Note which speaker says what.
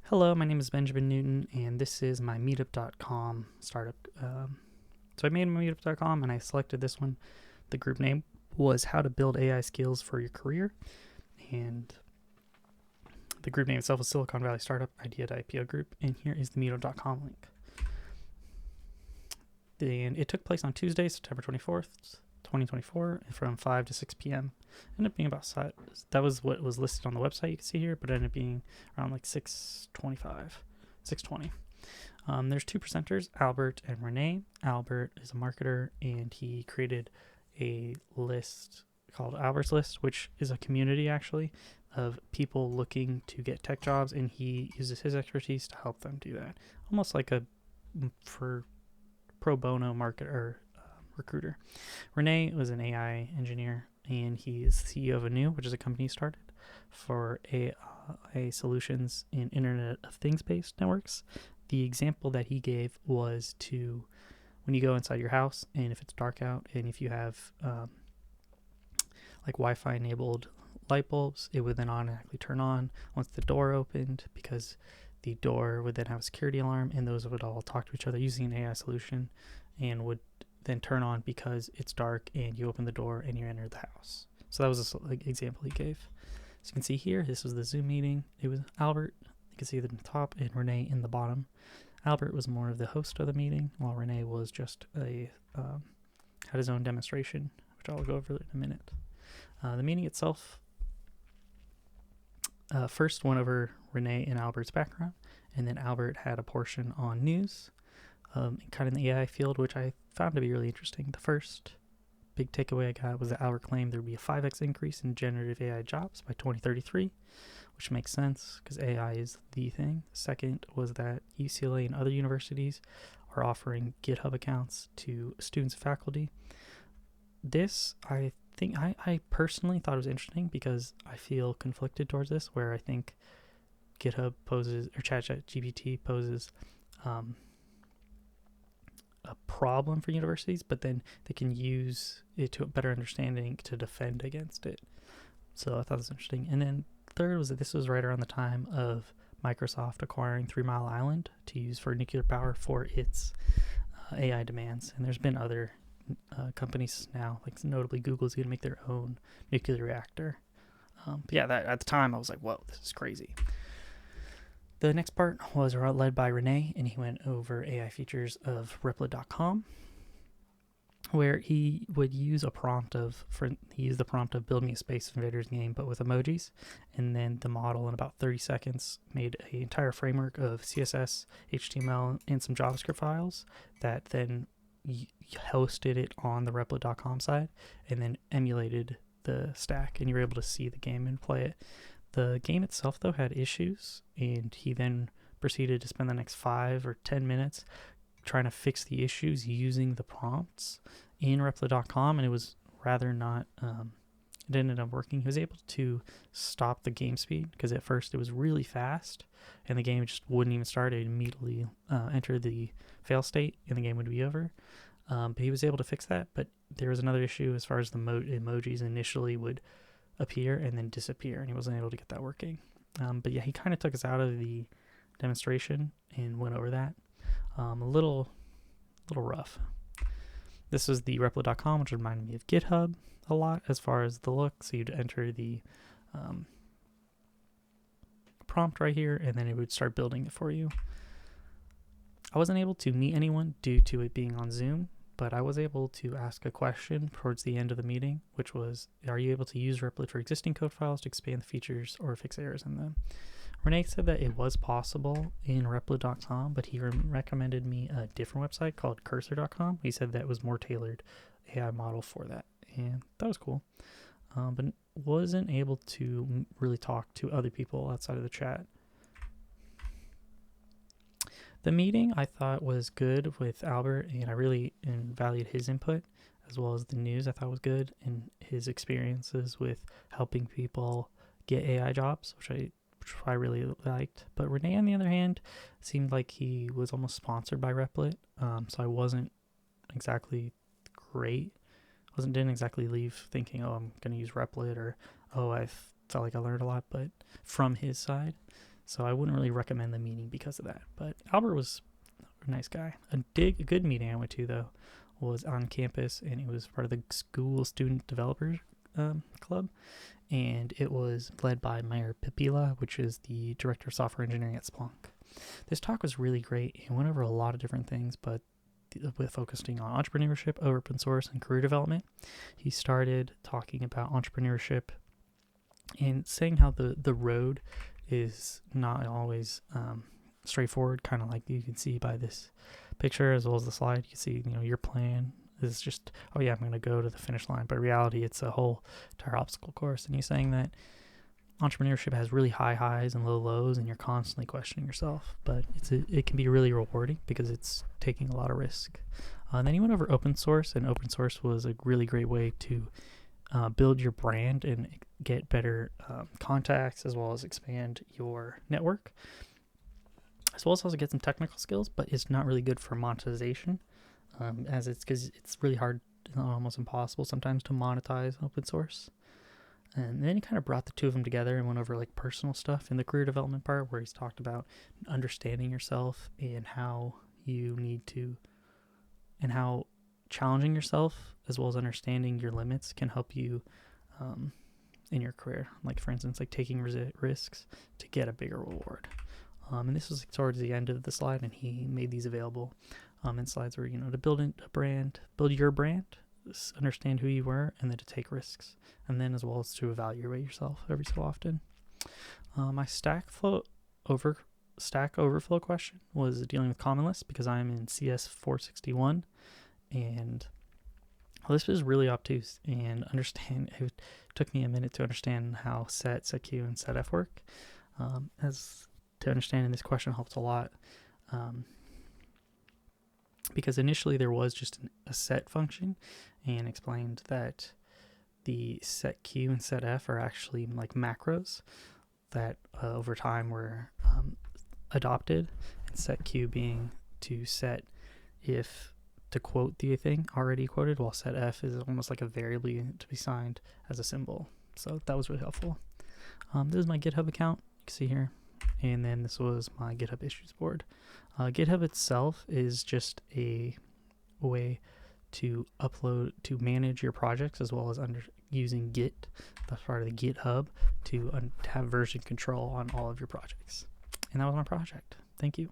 Speaker 1: Hello, my name is Benjamin Newton, and this is my Meetup.com startup. So I made my Meetup.com, and I selected this one. The group name was How to Build AI Skills for Your Career, and the group name itself was Silicon Valley Startup Idea to IPO Group, and here is the Meetup.com link. And it took place on Tuesday, September 24th, 2024, from 5 to 6 p.m. Ended up being about, that was what was listed on the website you can see here, but it ended up being around like 6:20. There's two presenters, Albert and Renee. Albert is a marketer, and he created a list called Albert's List, which is a community actually of people looking to get tech jobs, and he uses his expertise to help them do that. Almost like a for pro bono marketer, recruiter. Renee was an AI engineer, and he is the CEO of Anu, which is a company he started for AI solutions in Internet of Things-based networks. The example that he gave was to when you go inside your house, and if it's dark out, and if you have like Wi-Fi enabled light bulbs, it would then automatically turn on once the door opened, because the door would then have a security alarm, and those would all talk to each other using an AI solution, and would then turn on because it's dark and you open the door and you enter the house. So that was an example he gave. So you can see here, this was the Zoom meeting. It was Albert, you can see it in the top, and Renee in the bottom. Albert was more of the host of the meeting, while Renee was just had his own demonstration, which I'll go over in a minute. The meeting itself first went over Renee and Albert's background, and then Albert had a portion on news, kind of in the AI field, which I found to be really interesting. The first big takeaway I got was that Albert claimed there would be a 5x increase in generative AI jobs by 2033, which makes sense because AI is the thing. Second was that UCLA and other universities are offering GitHub accounts to students and faculty. This, I think, I personally thought it was interesting because I feel conflicted towards this, where I think GitHub poses, or ChatGPT poses a problem for universities, but then they can use it to a better understanding to defend against it. So I thought it was interesting. And then third was that this was right around the time of Microsoft acquiring 3 Mile Island to use for nuclear power for its AI demands. And there's been other companies now, like notably Google's going to make their own nuclear reactor. But yeah, that at the time I was like, whoa, this is crazy. The next part was led by Renee, and he went over AI features of Replit.com, where he would use the prompt of build me a Space Invaders game, but with emojis, and then the model in about 30 seconds made an entire framework of CSS, HTML, and some JavaScript files that then hosted it on the Replit.com side, and then emulated the stack, and you were able to see the game and play it. The game itself, though, had issues, and he then proceeded to spend the next 5 or 10 minutes trying to fix the issues using the prompts in Replit.com, and it was rather not, it ended up working. He was able to stop the game speed, because at first it was really fast, and the game just wouldn't even start. It immediately entered the fail state, and the game would be over. But he was able to fix that, but there was another issue as far as the emojis initially would appear and then disappear, and he wasn't able to get that working. But yeah, he kind of took us out of the demonstration and went over that. A little rough. This was the Replit.com, which reminded me of GitHub a lot as far as the look. So you'd enter the prompt right here, and then it would start building it for you. I wasn't able to meet anyone due to it being on Zoom, but I was able to ask a question towards the end of the meeting, which was, are you able to use Replit for existing code files to expand the features or fix errors in them? Renee said that it was possible in Replit.com, but he recommended me a different website called Cursor.com. He said that was more tailored AI model for that, and that was cool. But wasn't able to really talk to other people outside of the chat. The meeting I thought was good with Albert, and I really valued his input, as well as the news I thought was good, and his experiences with helping people get AI jobs, which I really liked. But Renee, on the other hand, seemed like he was almost sponsored by Replit, so I wasn't exactly great. Didn't exactly leave thinking, oh, I'm going to use Replit, or oh, I felt like I learned a lot, but from his side. So I wouldn't really recommend the meeting because of that. But Albert was a nice guy. A good meeting I went to, though, was on campus, and it was part of the school student developers club. And it was led by Meyer Pipila, which is the director of software engineering at Splunk. This talk was really great. He went over a lot of different things, but with focusing on entrepreneurship, open source, and career development. He started talking about entrepreneurship and saying how the road is not always straightforward, kind of like you can see by this picture as well as the slide. You can see, your plan is just, oh yeah, I'm going to go to the finish line. But in reality, it's a whole entire obstacle course. And he's saying that entrepreneurship has really high highs and low lows, and you're constantly questioning yourself. But it can be really rewarding because it's taking a lot of risk. And then he went over open source, and open source was a really great way to build your brand and get better contacts, as well as expand your network, as well as also get some technical skills. But it's not really good for monetization, because it's really hard, almost impossible sometimes, to monetize open source. And then he kind of brought the two of them together and went over like personal stuff in the career development part, where he's talked about understanding yourself and how you need to, and how challenging yourself as well as understanding your limits can help you in your career. Like, for instance, like taking risks to get a bigger reward. And this was towards the end of the slide, and he made these available in slides where, to build build your brand, understand who you were, and then to take risks, and then as well as to evaluate yourself every so often. My Stack Overflow question was dealing with common lists, because I'm in CS230, and this was really obtuse, and it took me a minute to understand how setq and setf work. As to understanding this question helps a lot, because initially there was just a set function, and explained that the setq and setf are actually like macros that over time were adopted, and setq being to set if to quote the thing already quoted, while setf is almost like a variable to be signed as a symbol. So that was really helpful. This is my GitHub account, you can see here, and then this was my GitHub issues board. GitHub itself is just a way to manage your projects, as well as using Git, that's part of the GitHub, to have version control on all of your projects. And that was my project. Thank you.